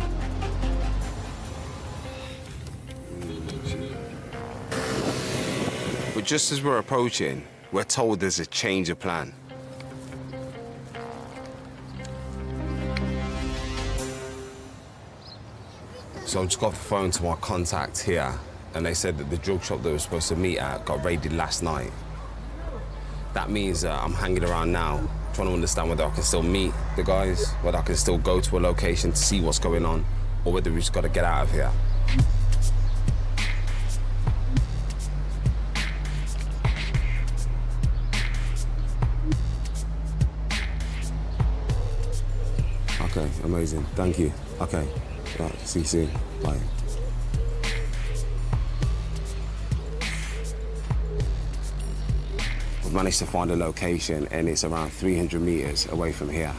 Speaker 2: But just as we're approaching, we're told there's a change of plan.
Speaker 1: So I just got off the phone to my contact here, and they said that the drug shop that we were supposed to meet at got raided last night. That means I'm hanging around now, trying to understand whether I can still meet the guys, whether I can still go to a location to see what's going on, or whether we just got to get out of here. Okay, amazing. Thank you. Okay, right, see you soon. Bye. We've managed to find a location, and it's around 300 meters away from here.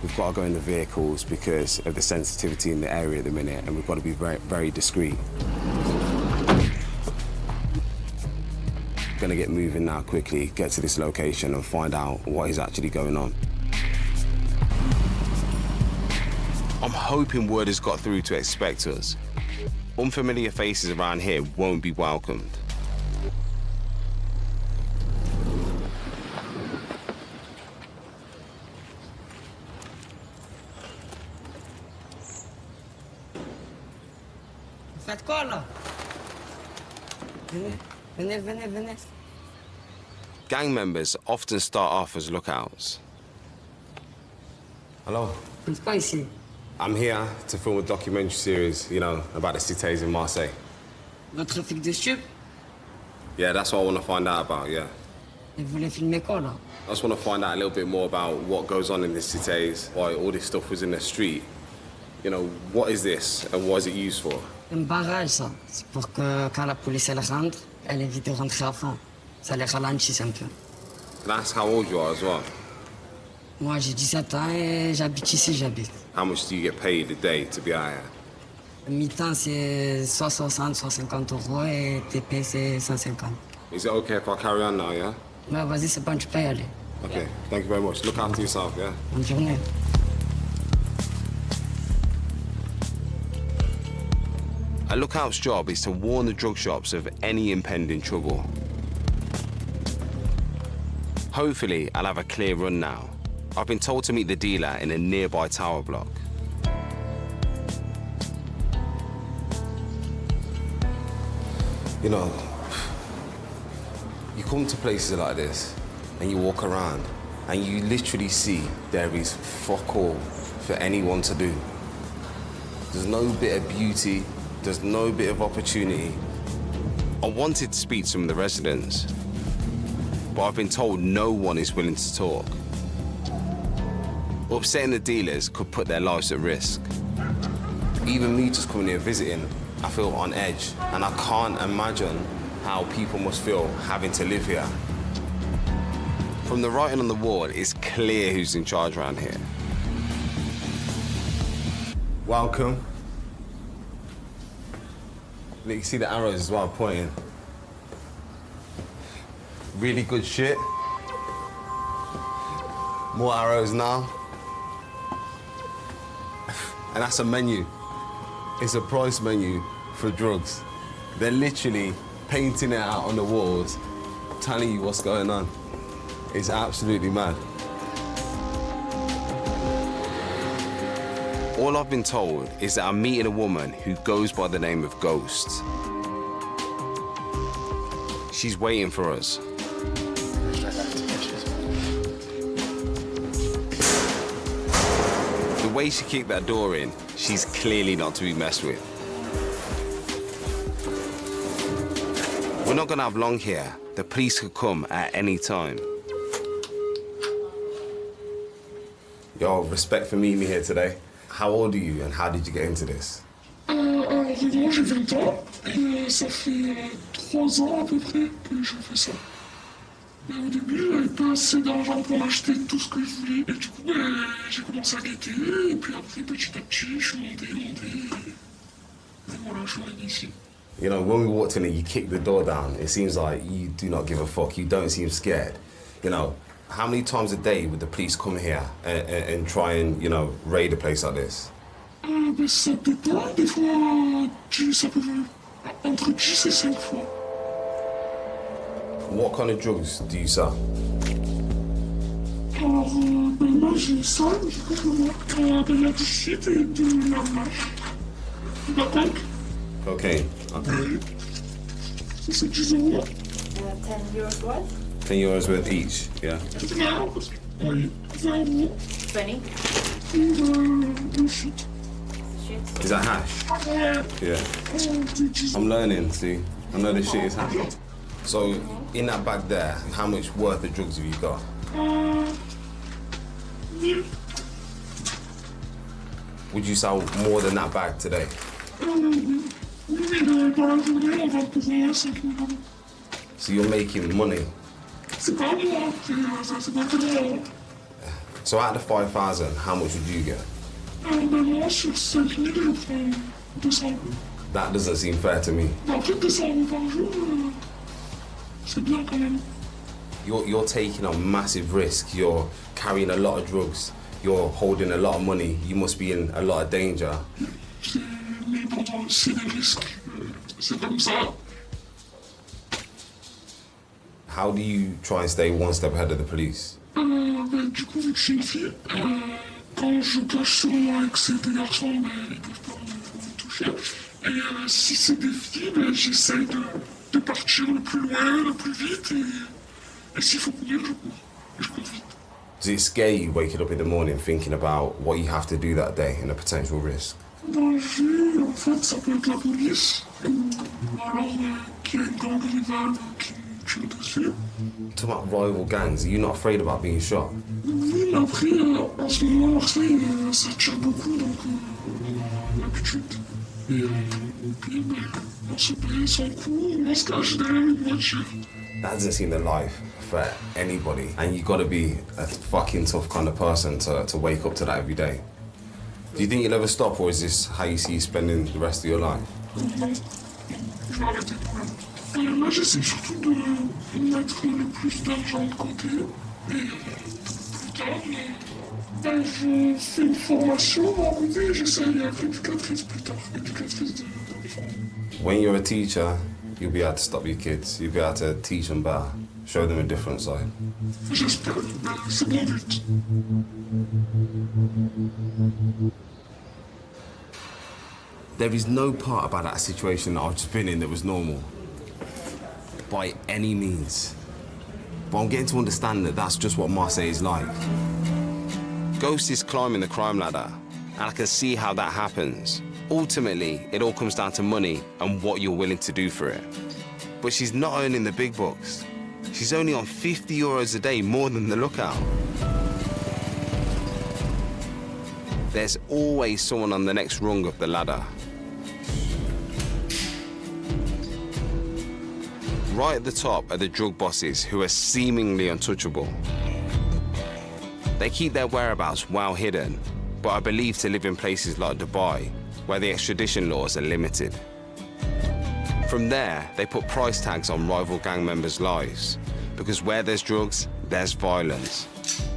Speaker 1: We've got to go in the vehicles because of the sensitivity in the area at the minute, and we've got to be very, very discreet. Gonna get moving now quickly, get to this location and find out what is actually going on. I'm hoping word has got through to expect us. Unfamiliar faces around here won't be welcomed.
Speaker 3: Faites quoi là? Venez.
Speaker 1: Gang members often start off as lookouts. Hello.
Speaker 3: Faites quoi ici?
Speaker 1: I'm here to film a documentary series, you know, about the cités in Marseille.
Speaker 3: Le trafic de stupes?
Speaker 1: Yeah, that's what I want to find out about, yeah.
Speaker 3: Et vous voulez filmer quoi là?
Speaker 1: I just want to find out a little bit more about what goes on in the cités, why all this stuff was in the street. You know, what is this and what is it used for?
Speaker 3: Un barrage, ça. C'est pour que quand la police elle rentre, elle évite de rentrer à fond. Ça les ralentisse un peu.
Speaker 1: That's how old you are as well.
Speaker 3: Moi, j'ai 17 ans et j'habite ici, j'habite.
Speaker 1: How much do you get paid a day to be out here?
Speaker 3: Mi-temps, c'est soit 60, soit 50 euros et TP, c'est 150.
Speaker 1: Is it okay if I carry on now, yeah?
Speaker 3: Ouais, vas-y, c'est bon, tu peux y aller.
Speaker 1: Okay, thank you very much. Look after yourself, yeah?
Speaker 3: Bonne journée.
Speaker 1: A lookout's job is to warn the drug shops of any impending trouble. Hopefully, I'll have a clear run now. I've been told to meet the dealer in a nearby tower block. You know, you come to places like this and you walk around and you literally see there is fuck all for anyone to do. There's no bit of beauty, there's no bit of opportunity. I wanted to speak to some of the residents, but I've been told no one is willing to talk. Upsetting the dealers could put their lives at risk. Even me just coming here visiting, I feel on edge, and I can't imagine how people must feel having to live here. From the writing on the wall, it's clear who's in charge around here. Welcome. Look, you see the arrows as well pointing. Really good shit. More arrows now. And that's a menu. It's a price menu for drugs. They're literally painting it out on the walls, telling you what's going on. It's absolutely mad. All I've been told is that I'm meeting a woman who goes by the name of Ghost. She's waiting for us. The way she kicked that door in, she's clearly not to be messed with. We're not gonna have long here. The police could come at any time. Yo, respect for meeting me here today. How old are you and how did you get into this?
Speaker 4: Moi j'ai 20 ans et ça fait 3 ans à peu près que je fais ça. Mais au début, j'avais pas assez d'argent pour acheter tout ce que je voulais. Et du coup, j'ai commencé à guetter et puis après, petit à petit, je suis monté. Et voilà, je suis arrivé ici.
Speaker 1: You know, when we walked in and you kicked the door down, it seems like you do not give a fuck. You don't seem scared. You know, how many times a day would the police come here and try and, you know, raid a place like this?
Speaker 4: Ça dépend. Des fois, ça peut entre 10 et 5 fois.
Speaker 1: What kind of drugs do you sell?
Speaker 4: Alors, moi j'ai ça, de la shit et de la mâche. De la coke.
Speaker 1: Cocaine. Okay.
Speaker 4: Ça c'est 10 euros.
Speaker 14: 10 euros what?
Speaker 1: 10 euros worth each, yeah?
Speaker 4: Oui, 20 euros.
Speaker 14: 20?
Speaker 4: De shit.
Speaker 1: Is that hash? Yeah. I'm learning, see? I know this shit is hash. So, in that bag there, how much worth of drugs have you got? Would you sell more than that bag today? So you're making money? So out of the 5,000, how much would you get?
Speaker 4: Normalement, sur 5 000, je prends 200 euros.
Speaker 1: That doesn't seem fair to me.
Speaker 4: Après, 200 euros par jour, c'est bien quand même.
Speaker 1: You're taking a massive risk. You're carrying a lot of drugs. You're holding a lot of money. You must be in a lot of danger.
Speaker 4: Mais pourtant, c'est des risques. C'est comme ça.
Speaker 1: How do you try and stay one step ahead of the police?
Speaker 4: Du coup, vu que je suis une fille, quand je cache sur moi et que c'est des garçons, ils peuvent pas me toucher. Et si c'est des filles, j'essaye de partir le plus loin, le plus vite. Et s'il faut courir, je cours. Et je cours vite.
Speaker 1: Does it scare you waking up in the morning thinking about what you have to do that day and the potential risk?
Speaker 4: Danger, en fait, ça peut être la police. Ou alors qu'il y a une gang rivale qui tue dessus.
Speaker 1: Talk about rival gangs. Are you not afraid about being shot?
Speaker 4: Oui, mais après, en ce moment, Marseille, ça tire beaucoup, donc l'habitude. Et puis, on se paye son coup, on se cache derrière une voiture.
Speaker 1: That doesn't seem the life for anybody. And you gotta be a fucking tough kind of person to wake up to that every day. Do you think you'll ever stop, or is this how you see you spending the rest of your life?
Speaker 4: Non, je vais arrêter pour là. Là, j'essaie surtout de mettre le plus d'argent de côté. Et plus tard, je fais une formation à côté, j'essaie d'être éducatrice plus tard, éducatrice d'enfants.
Speaker 1: When you're a teacher, you'll be able to stop your kids. You'll be able to teach them better, show them a different side.
Speaker 4: J'espère, c'est mon but.
Speaker 1: There is no part about that situation that I've just been in that was normal, by any means. But I'm getting to understand that that's just what Marseille is like. Ghost is climbing the crime ladder, and I can see how that happens. Ultimately, it all comes down to money and what you're willing to do for it. But she's not earning the big bucks. She's only on 50 euros a day more than the lookout. There's always someone on the next rung of the ladder. Right at the top are the drug bosses who are seemingly untouchable. They keep their whereabouts well hidden, but are believed to live in places like Dubai, where the extradition laws are limited. From there, they put price tags on rival gang members' lives, because where there's drugs, there's violence.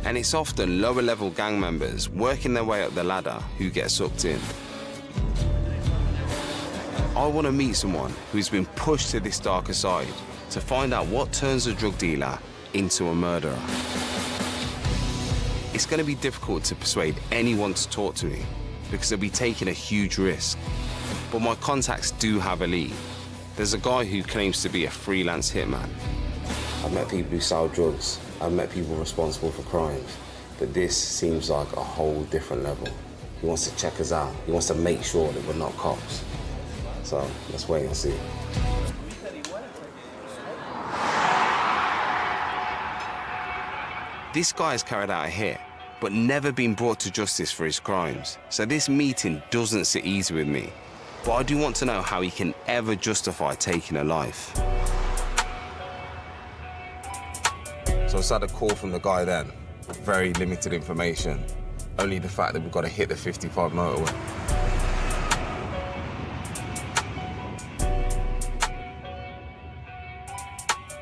Speaker 1: And it's often lower-level gang members working their way up the ladder who get sucked in. I want to meet someone who's been pushed to this darker side to find out what turns a drug dealer into a murderer. It's going to be difficult to persuade anyone to talk to me because they'll be taking a huge risk. But my contacts do have a lead. There's a guy who claims to be a freelance hitman. I've met people who sell drugs. I've met people responsible for crimes. But this seems like a whole different level. He wants to check us out. He wants to make sure that we're not cops. So let's wait and see. This guy has carried out a hit, but never been brought to justice for his crimes. So this meeting doesn't sit easy with me. But I do want to know how he can ever justify taking a life. So I had a call from the guy then. Very limited information. Only the fact that we've got to hit the 55 motorway.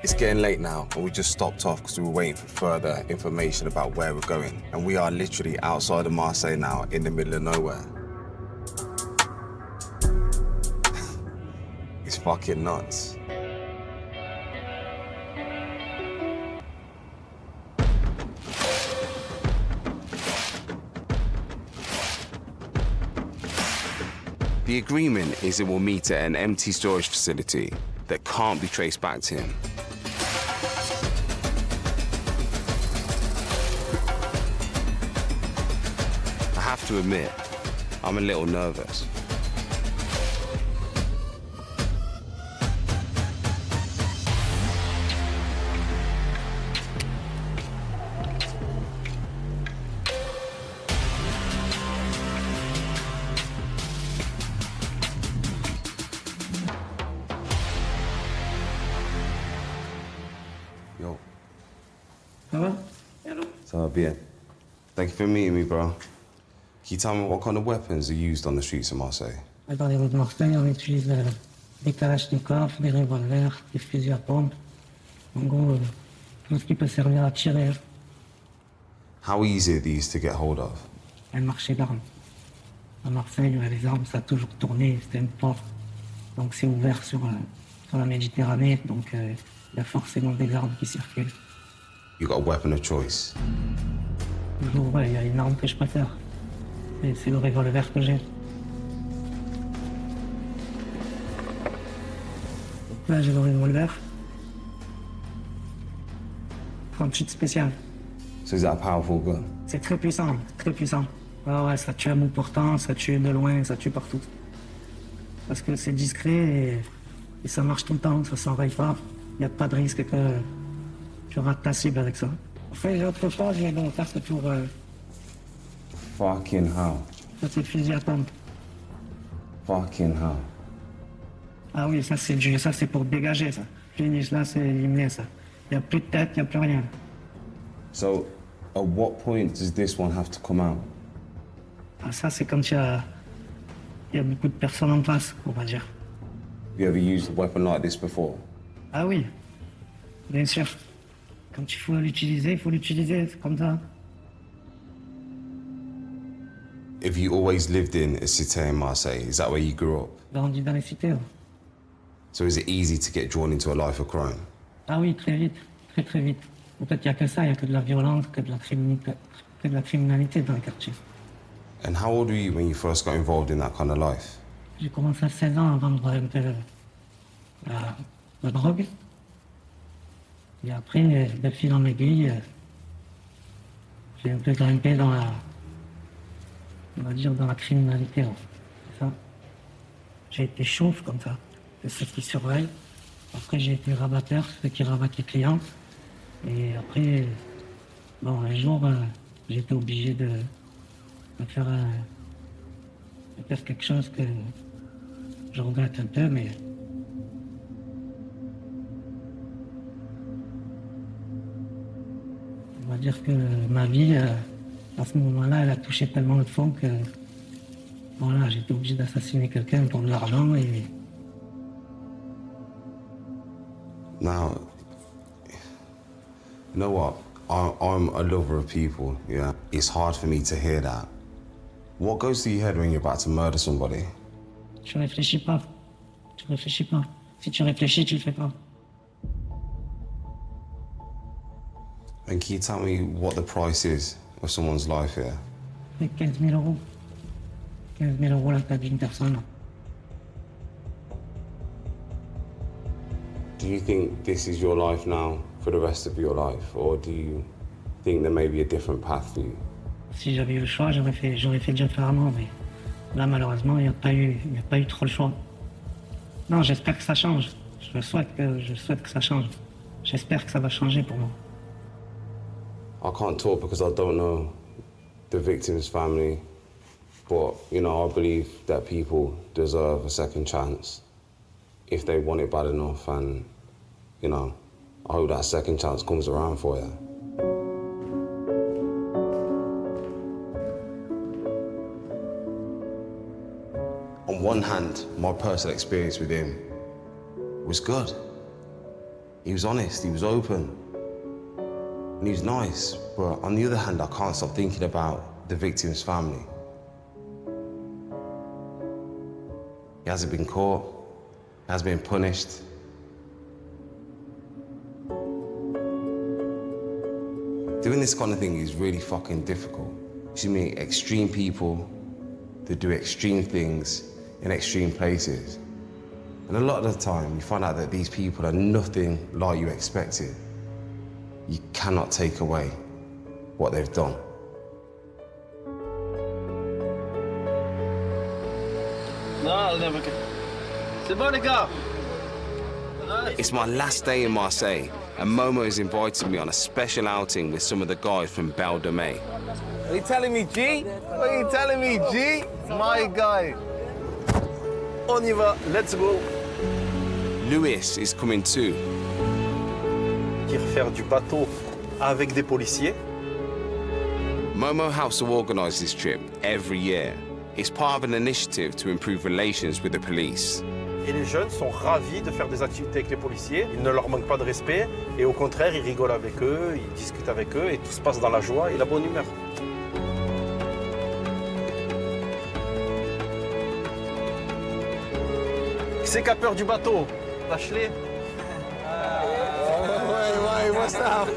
Speaker 1: It's getting late now, and we just stopped off because we were waiting for further information about where we're going. And we are literally outside of Marseille now, in the middle of nowhere. It's fucking nuts. The agreement is that we'll meet at an empty storage facility that can't be traced back to him. I have to admit, I'm a little nervous. Yo.
Speaker 4: Ça va?
Speaker 1: Ça va bien. Thank you for meeting me, bro. Can you tell me what kind of weapons are used on the streets of Marseille?
Speaker 4: Dans les rues de Marseille, on utilise des kalachnikovs, des revolvers, des fusils à pompe. En gros, tout ce qui peut servir à tirer.
Speaker 1: How easy are these to get hold of?
Speaker 4: Un marché d'armes. À Marseille, les armes, ça a toujours tourné, c'était une porte. Donc c'est ouvert sur la Méditerranée, donc il y a forcément des armes qui circulent.
Speaker 1: You got a weapon of choice?
Speaker 4: Toujours, ouais, il y a une arme que je préfère. C'est le revolver que j'ai. Donc là, j'ai le revolver. 38 spécial.
Speaker 1: So is that a powerful gun?
Speaker 4: C'est très puissant, très puissant. Ah ouais, ça tue à bout portant, ça tue de loin, ça tue partout. Parce que c'est discret et ça marche tout le temps, ça s'enraye pas. Il n'y a pas de risque que tu rates ta cible avec ça. Enfin, j'ai autre chose, j'ai mon casque pour...
Speaker 1: Fucking hell.
Speaker 4: Ça, c'est le fusil à pompe.
Speaker 1: Fucking hell.
Speaker 4: Ah oui, ça c'est pour dégager, ça. Finish, là, c'est éliminé, ça. Il n'y a plus de tête, il n'y a plus rien.
Speaker 1: So, at what point does this one have to come out?
Speaker 4: Ah, ça, c'est quand il y a beaucoup de personnes en face, on va dire.
Speaker 1: Have you ever used a weapon like this before?
Speaker 4: Ah oui, bien sûr. Quand il faut l'utiliser, c'est comme ça.
Speaker 1: Have you always lived in a cité in Marseille? Is that where you grew up?
Speaker 4: Grandi dans les cités.
Speaker 1: So is it easy to get drawn into a life of crime?
Speaker 4: Ah oui, très vite, très vite. En fait, il n'y a que ça, il n'y a que de la violence, que de la criminalité dans le quartier.
Speaker 1: And how old were you when you first got involved in that kind of life?
Speaker 4: J'ai commencé à 16 ans à vendre un peu la drogue. Et après, de fil en aiguille, j'ai un peu grimpé dans la criminalité. C'est ça. J'ai été chauve comme ça, c'est ceux qui surveillent. Après, j'ai été rabatteur, ceux qui rabattent les clients. Et après, bon, un jour, j'ai été obligé de faire quelque chose que je regrette un peu, mais... On va dire que ma vie, à ce moment-là, elle a touché tellement de fond que... Voilà, j'ai été obligé d'assassiner quelqu'un pour de l'argent et...
Speaker 1: Now, you know what? I'm a lover of people, yeah? It's hard for me to hear that. What goes through your head when you're about to murder somebody?
Speaker 4: Tu réfléchis pas. Tu réfléchis pas. Si tu réfléchis, tu le fais pas.
Speaker 1: And can you tell me what the price is of someone's life here?
Speaker 4: C'est 15 000 euros. 15 000 euros la tête d'une personne.
Speaker 1: Do you think this is your life now for the rest of your life? Or do you think there may be a different path for you?
Speaker 4: Si j'avais eu le choix, j'aurais fait différemment, mais là, malheureusement, il n'y a pas eu trop le choix. Non, j'espère que ça change. Je souhaite que ça change. J'espère que ça va changer pour moi.
Speaker 1: I can't talk because I don't know the victim's family, but, you know, I believe that people deserve a second chance if they want it bad enough, and, you know, I hope that second chance comes around for you. On one hand, my personal experience with him was good. He was honest, he was open, and he was nice. But on the other hand, I can't stop thinking about the victim's family. He hasn't been caught, he hasn't been punished. Doing this kind of thing is really fucking difficult. You meet extreme people that do extreme things in extreme places. And a lot of the time, you find out that these people are nothing like you expected. You cannot take away what they've done.
Speaker 19: C'est bon, les gars.
Speaker 2: It's my last day in Marseille, and Momo has invited me on a special outing with some of the guys from Belle de Mai.
Speaker 19: Are you telling me, G? What are you telling me, G? My guy. On y va, let's go.
Speaker 2: Louis is coming too.
Speaker 20: Faire du bateau avec des policiers.
Speaker 2: Momo helps to organise this trip every year. It's part of an initiative to improve relations with the police.
Speaker 20: Et les jeunes sont ravis de faire des activités avec les policiers. Ils ne leur manquent pas de respect et au contraire, ils rigolent avec eux, ils discutent avec eux et tout se passe dans la joie et la bonne humeur. Qui c'est qui a peur du bateau? Lâche-les.
Speaker 12: Ouais, what's up?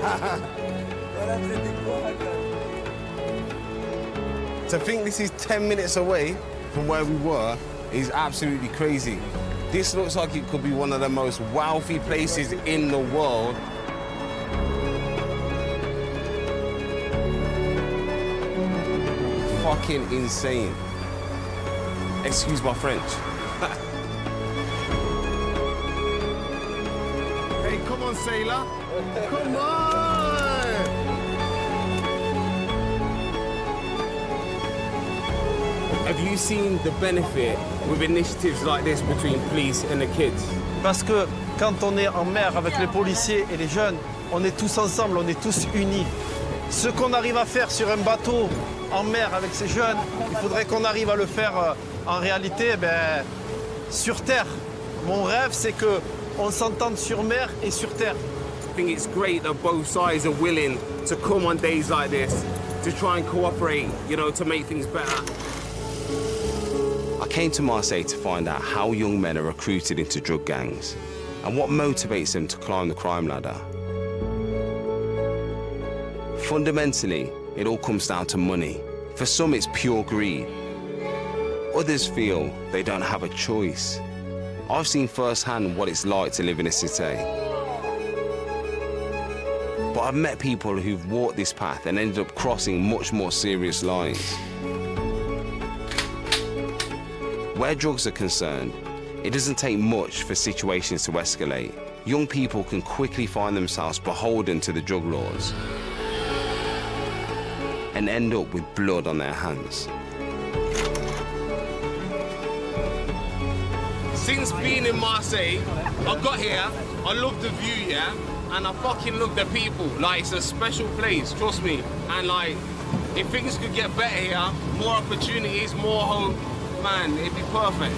Speaker 12: To think this is 10 minutes away from where we were is absolutely crazy. This looks like it could be one of the most wealthy places in the world. Fucking insane. Excuse my French. Hey, come on, sailor. Come on! Have you seen the benefit with initiatives like this between police and the kids?
Speaker 20: Parce que quand on est en mer avec les policiers et les jeunes, on est tous ensemble, on est tous unis. Ce qu'on arrive à faire sur un bateau en mer avec ces jeunes, il faudrait qu'on arrive à le faire en réalité sur terre. Mon rêve, c'est qu'on s'entende sur mer et sur terre.
Speaker 12: I think it's great that both sides are willing to come on days like this to try and cooperate, you know, to make things better.
Speaker 2: I came to Marseille to find out how young men are recruited into drug gangs and what motivates them to climb the crime ladder. Fundamentally, it all comes down to money. For some, it's pure greed. Others feel they don't have a choice. I've seen firsthand what it's like to live in a city. But I've met people who've walked this path and ended up crossing much more serious lines. Where drugs are concerned, it doesn't take much for situations to escalate. Young people can quickly find themselves beholden to the drug laws and end up with blood on their hands.
Speaker 12: Since being in Marseille, I got here, I love the view, yeah? And I fucking love the people. Like, it's a special place, trust me. And like, if things could get better here, more opportunities, more hope, man, it'd be perfect.